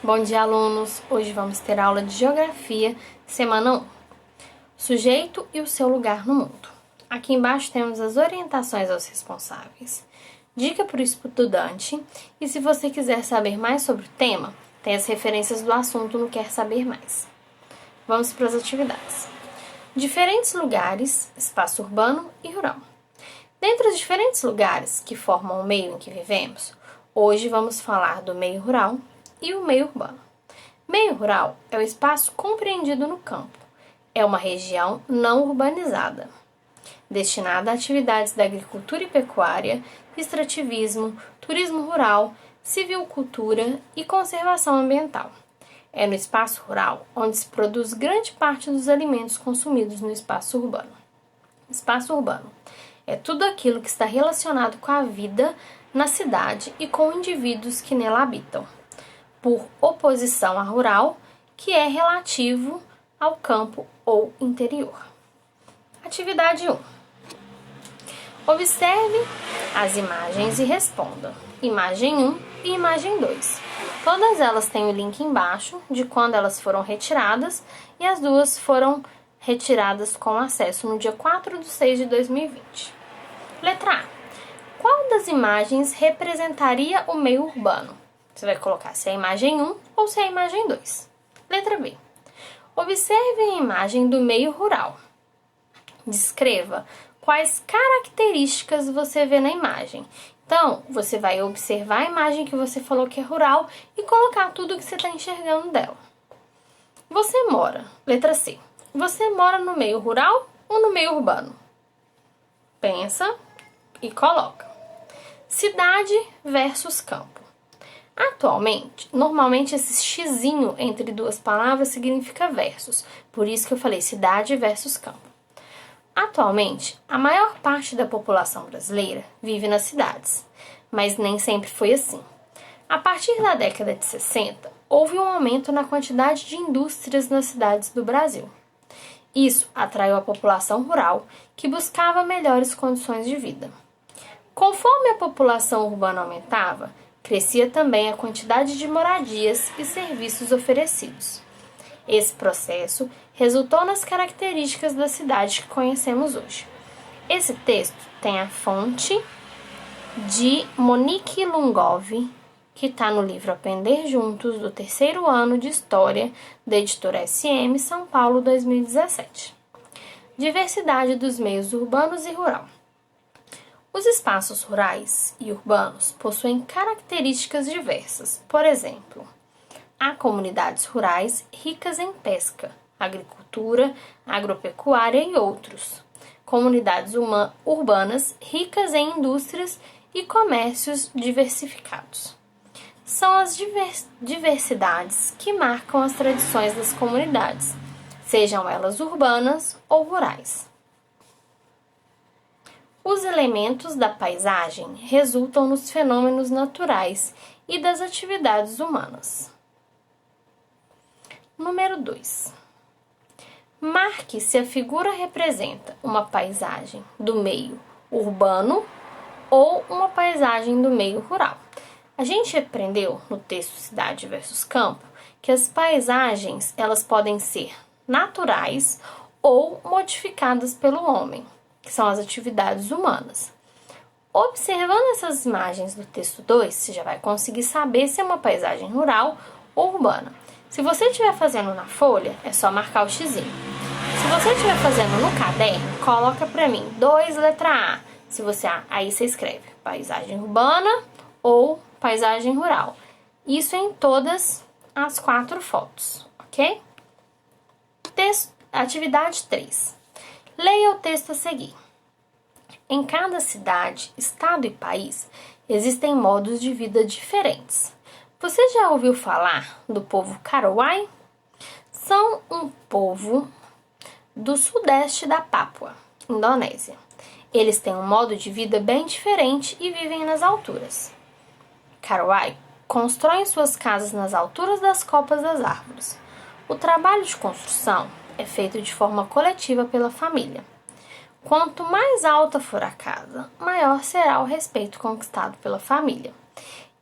Bom dia, alunos! Hoje vamos ter aula de Geografia, semana 1. Sujeito e o seu lugar no mundo. Aqui embaixo temos as orientações aos responsáveis. Dica para o estudante, e se você quiser saber mais sobre o tema, tem as referências do assunto no Quer Saber Mais. Vamos para as atividades. Diferentes lugares, espaço urbano e rural. Dentre os diferentes lugares que formam o meio em que vivemos, hoje vamos falar do meio rural e o meio urbano. Meio rural é o espaço compreendido no campo. É uma região não urbanizada, destinada a atividades da agricultura e pecuária, extrativismo, turismo rural, civicultura e conservação ambiental. É no espaço rural onde se produz grande parte dos alimentos consumidos no espaço urbano. Espaço urbano é tudo aquilo que está relacionado com a vida na cidade e com indivíduos que nela habitam, por oposição a rural, que é relativo ao campo ou interior. Atividade 1. Observe as imagens e responda. Imagem 1 e imagem 2. Todas elas têm o link embaixo de quando elas foram retiradas e as duas foram retiradas com acesso no dia 4/6/2020. Letra A. Qual das imagens representaria o meio urbano? Você vai colocar se é a imagem 1 ou se é a imagem 2. Letra B. Observe a imagem do meio rural. Descreva quais características você vê na imagem. Então, você vai observar a imagem que você falou que é rural e colocar tudo que você está enxergando dela. Você mora, letra C. Você mora no meio rural ou no meio urbano? Pensa e coloca. Cidade versus campo. Atualmente, normalmente esse xizinho entre duas palavras significa versus, por isso que eu falei cidade versus campo. Atualmente, a maior parte da população brasileira vive nas cidades, mas nem sempre foi assim. A partir da década de 60, houve um aumento na quantidade de indústrias nas cidades do Brasil. Isso atraiu a população rural, que buscava melhores condições de vida. Conforme a população urbana aumentava, crescia também a quantidade de moradias e serviços oferecidos. Esse processo resultou nas características da cidade que conhecemos hoje. Esse texto tem a fonte de Monique Lungov, que está no livro Aprender Juntos, do 3º ano de História, da editora SM, São Paulo, 2017. Diversidade dos meios urbanos e rural. Os espaços rurais e urbanos possuem características diversas. Por exemplo, há comunidades rurais ricas em pesca, agricultura, agropecuária e outros. Comunidades urbanas ricas em indústrias e comércios diversificados. São as diversidades que marcam as tradições das comunidades, sejam elas urbanas ou rurais. Os elementos da paisagem resultam nos fenômenos naturais e das atividades humanas. Número 2. Marque se a figura representa uma paisagem do meio urbano ou uma paisagem do meio rural. A gente aprendeu no texto Cidade versus Campo que as paisagens elas podem ser naturais ou modificadas pelo homem, que são as atividades humanas. Observando essas imagens do texto 2, você já vai conseguir saber se é uma paisagem rural ou urbana. Se você estiver fazendo na folha, é só marcar o xizinho. Se você estiver fazendo no caderno, coloca para mim 2 letra A. Aí você escreve paisagem urbana ou paisagem rural. Isso em todas as 4 fotos, ok? Atividade 3. Leia o texto a seguir. Em cada cidade, estado e país, existem modos de vida diferentes. Você já ouviu falar do povo Karawai? São um povo do sudeste da Papua, Indonésia. Eles têm um modo de vida bem diferente e vivem nas alturas. Karawai constroem suas casas nas alturas das copas das árvores. O trabalho de construção é feito de forma coletiva pela família. Quanto mais alta for a casa, maior será o respeito conquistado pela família.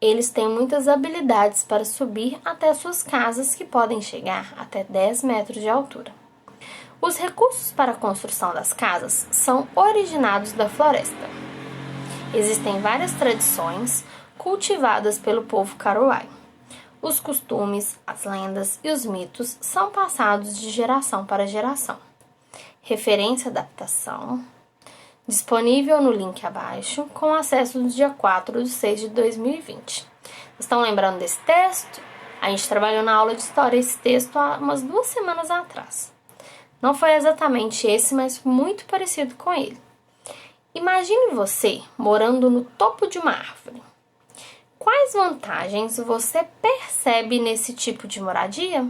Eles têm muitas habilidades para subir até suas casas, que podem chegar até 10 metros de altura. Os recursos para a construção das casas são originados da floresta. Existem várias tradições cultivadas pelo povo Karuai. Os costumes, as lendas e os mitos são passados de geração para geração. Referência adaptação disponível no link abaixo, com acesso no dia 4/6/2020. Estão lembrando desse texto? A gente trabalhou na aula de história esse texto há umas 2 semanas atrás. Não foi exatamente esse, mas muito parecido com ele. Imagine você morando no topo de uma árvore. Quais vantagens você percebe nesse tipo de moradia?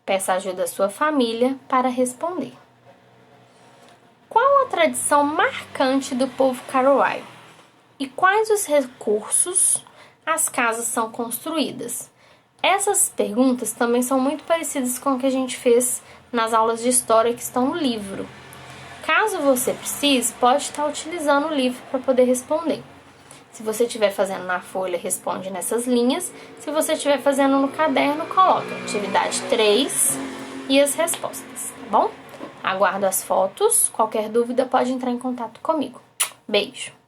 Peça ajuda à sua família para responder. Qual a tradição marcante do povo Karuai? E quais os recursos as casas são construídas? Essas perguntas também são muito parecidas com o que a gente fez nas aulas de história que estão no livro. Caso você precise, pode estar utilizando o livro para poder responder. Se você estiver fazendo na folha, responde nessas linhas. Se você estiver fazendo no caderno, coloca atividade 3 e as respostas, tá bom? Aguardo as fotos. Qualquer dúvida pode entrar em contato comigo. Beijo!